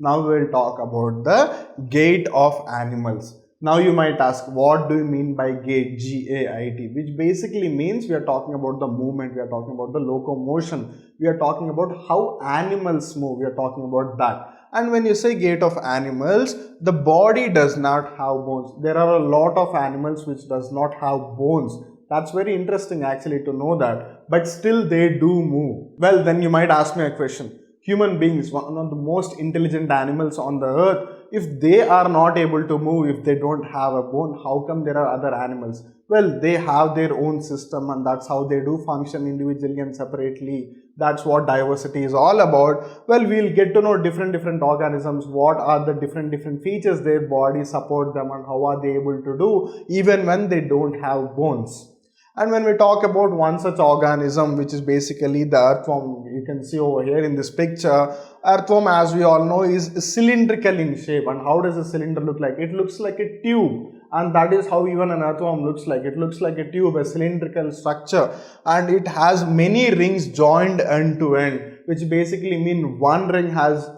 Now we will talk about the gait of animals. Now you might ask, what do you mean by gait, G-A-I-T, which basically means we are talking about the movement, we are talking about the locomotion, we are talking about how animals move, we are talking about that. And when you say gait of animals, the body does not have bones. There are a lot of animals which does not have bones. That's very interesting actually to know that, but still they do move. Well, then you might ask me a question. Human beings, one of the most intelligent animals on the earth, if they are not able to move, if they don't have a bone, how come there are other animals? Well, they have their own system and that's how they do function individually and separately. That's what diversity is all about. Well, we'll get to know different organisms, what are the different features their body support them and how are they able to do even when they don't have bones. And when we talk about one such organism, which is basically the earthworm, you can see over here in this picture, earthworm, as we all know, is cylindrical in shape. And how does a cylinder look like? It looks like a tube, and that is how even an earthworm looks like. It looks like a tube, a cylindrical structure, and it has many rings joined end to end, which basically mean one ring has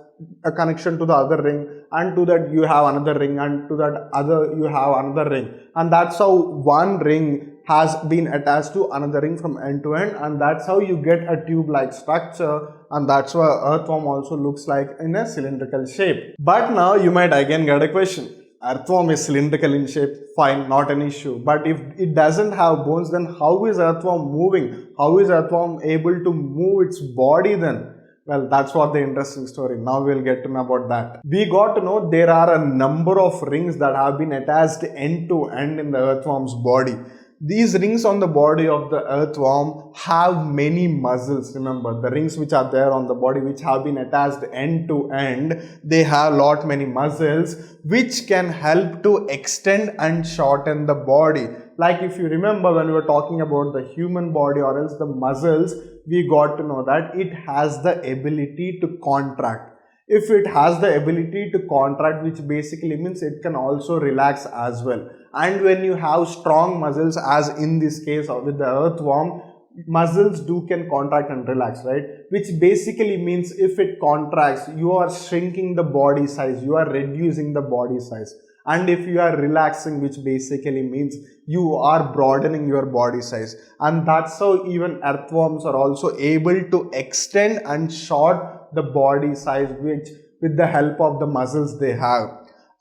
a connection to the other ring, and to that you have another ring, and to that other you have another ring, and that's how one ring has been attached to another ring from end to end, and that's how you get a tube-like structure, and that's why earthworm also looks like in a cylindrical shape. But now you might again get a question. Earthworm is cylindrical in shape, fine, not an issue. But if it doesn't have bones, then how is earthworm moving? How is earthworm able to move its body then? Well, that's what the interesting story. Now we'll get to know about that. We got to know there are a number of rings that have been attached end to end in the earthworm's body. These rings on the body of the earthworm have many muscles. Remember, the rings which are there on the body which have been attached end to end, they have many muscles which can help to extend and shorten the body. Like if you remember when we were talking about the human body or else the muscles, we got to know that it has the ability to contract. If it has the ability to contract, which basically means it can also relax as well. And when you have strong muscles, as in this case with the earthworm, muscles can contract and relax, right? Which basically means if it contracts, you are shrinking the body size, you are reducing the body size. And if you are relaxing, which basically means you are broadening your body size. And that's how even earthworms are also able to extend and short the body size, which with the help of the muscles they have.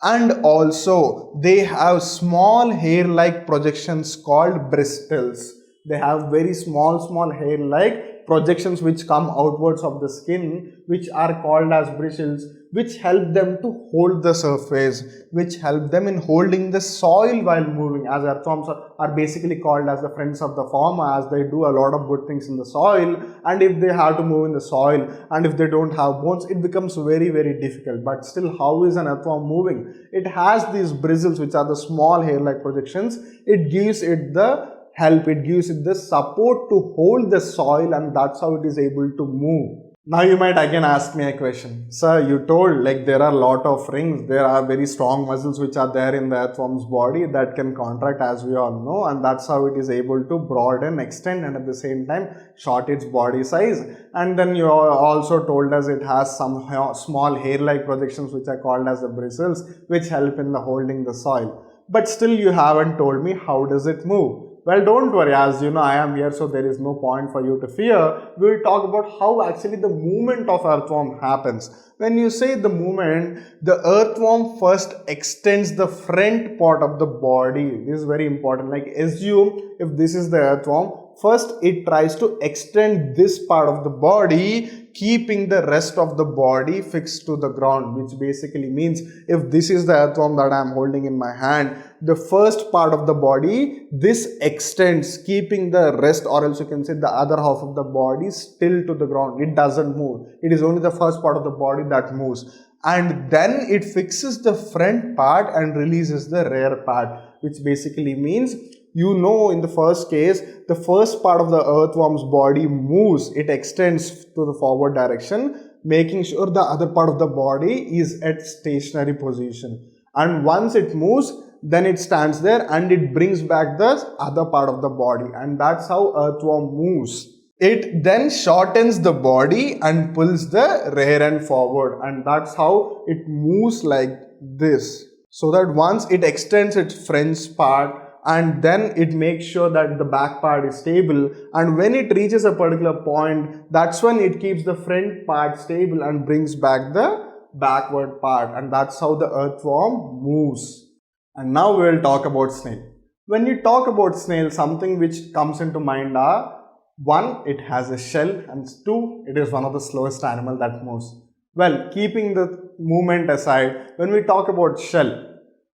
And also they have small hair-like projections called bristles. They have very small hair-like projections which come outwards of the skin, which are called as bristles, which help them to hold the surface, which help them in holding the soil while moving, as earthworms are basically called as the friends of the farmer, as they do a lot of good things in the soil. And if they have to move in the soil and if they don't have bones, it becomes very difficult. But still, how is an earthworm moving? It has these bristles, which are the small hair-like projections. It gives it the help, it gives it the support to hold the soil, and that's how it is able to move. Now you might again ask me a question. Sir, you told like there are a lot of rings, there are very strong muscles which are there in the earthworm's body that can contract, as we all know, and that's how it is able to broaden, extend, and at the same time short its body size. And then you also told us it has some small hair-like projections which are called as the bristles, which help in the holding the soil. But still you haven't told me how does it move. Well, don't worry, as you know, I am here, so there is no point for you to fear. We will talk about how actually the movement of earthworm happens. When you say the movement, the earthworm first extends the front part of the body. This is very important. Like assume if this is the earthworm, first it tries to extend this part of the body, keeping the rest of the body fixed to the ground, which basically means if this is the earthworm that I am holding in my hand, the first part of the body, this extends, keeping the rest, or else you can say the other half of the body, still to the ground. It doesn't move. It is only the first part of the body that moves. And then it fixes the front part and releases the rear part, which basically means, you know, in the first case, the first part of the earthworm's body moves, it extends to the forward direction, making sure the other part of the body is at stationary position. And once it moves, then it stands there and it brings back the other part of the body, and that's how earthworm moves. It then shortens the body and pulls the rear end forward, and that's how it moves like this. So that once it extends its front part, and then it makes sure that the back part is stable, and when it reaches a particular point, that's when it keeps the front part stable and brings back the backward part, and that's how the earthworm moves. And now we will talk about snail. When you talk about snail, something which comes into mind are: 1. It has a shell, and 2. It is one of the slowest animal that moves. Well, keeping the movement aside, when we talk about shell,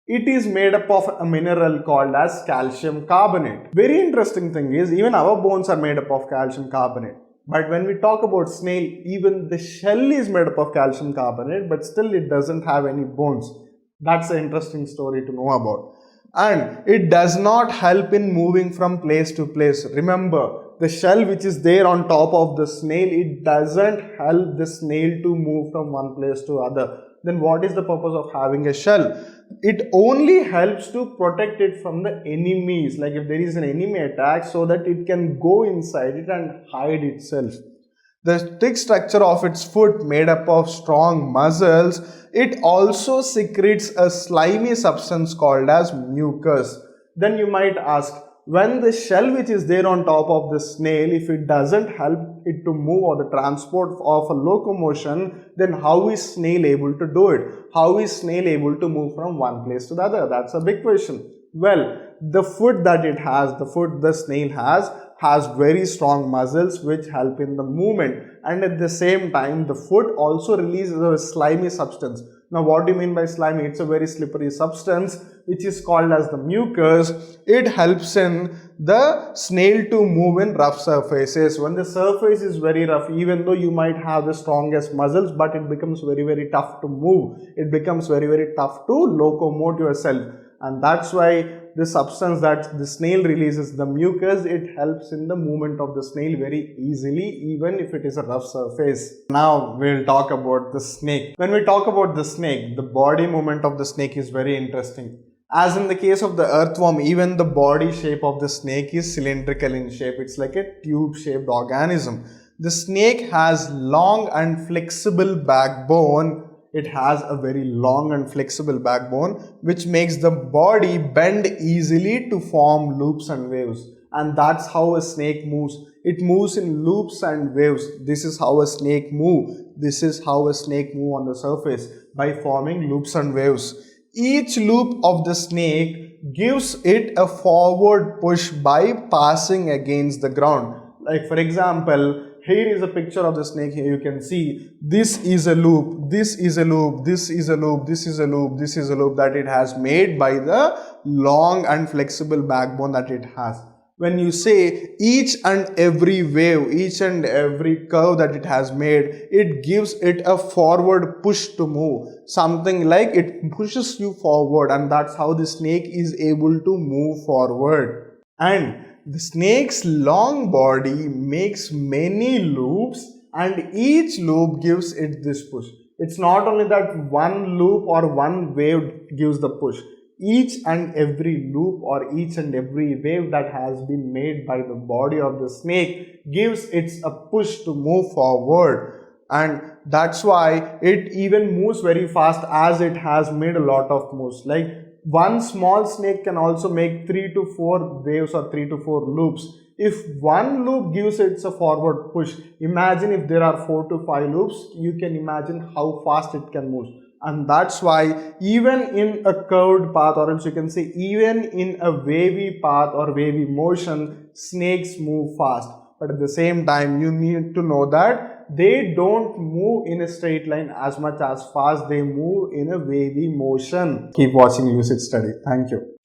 it is made up of a mineral called as calcium carbonate. Very interesting thing is, even our bones are made up of calcium carbonate. But when we talk about snail, even the shell is made up of calcium carbonate, but still it doesn't have any bones. That's an interesting story to know about. And it does not help in moving from place to place. Remember, the shell which is there on top of the snail, it doesn't help the snail to move from one place to other. Then what is the purpose of having a shell? It only helps to protect it from the enemies, like if there is an enemy attack, so that it can go inside it and hide itself. The thick structure of its foot made up of strong muscles, it also secretes a slimy substance called as mucus. Then you might ask, when the shell which is there on top of the snail, if it doesn't help it to move or the transport of a locomotion, then how is snail able to do it? How is snail able to move from one place to the other? That's a big question. Well, the foot that it has, the foot the snail has very strong muscles which help in the movement, and at the same time the foot also releases a slimy substance. Now what do you mean by slimy? It's a very slippery substance which is called as the mucus. It helps in the snail to move in rough surfaces. When the surface is very rough, even though you might have the strongest muscles, but it becomes very tough to move. It becomes very tough to locomote yourself, and that's why the substance that the snail releases, the mucus, it helps in the movement of the snail very easily, even if it is a rough surface. Now we'll talk about the snake. When we talk about the snake, the body movement of the snake is very interesting. As in the case of the earthworm, even the body shape of the snake is cylindrical in shape. It's like a tube-shaped organism. The snake has long and flexible backbone. It has a very long and flexible backbone which makes the body bend easily to form loops and waves. And that's how a snake moves. It moves in loops and waves. This is how a snake moves. This is how a snake moves on the surface, by forming loops and waves. Each loop of the snake gives it a forward push by passing against the ground. Like for example, here is a picture of the snake. Here you can see this is a loop, this is a loop, this is a loop, this is a loop, this is a loop that it has made by the long and flexible backbone that it has. When you say each and every wave, each and every curve that it has made, it gives it a forward push to move. Something like it pushes you forward, and that's how the snake is able to move forward. And the snake's long body makes many loops, and each loop gives it this push. It's not only that one loop or one wave gives the push. Each and every loop or each and every wave that has been made by the body of the snake gives it a push to move forward. And that's why it even moves very fast, as it has made a lot of moves. Like one small snake can also make 3 to 4 waves or 3 to 4 loops. If one loop gives it a forward push, imagine if there are 4 to 5 loops, you can imagine how fast it can move. And that's why even in a curved path, or else you can say even in a wavy path or wavy motion, snakes move fast. But at the same time, you need to know that they don't move in a straight line as much as fast. They move in a wavy motion. Keep watching Lucid Study. Thank you.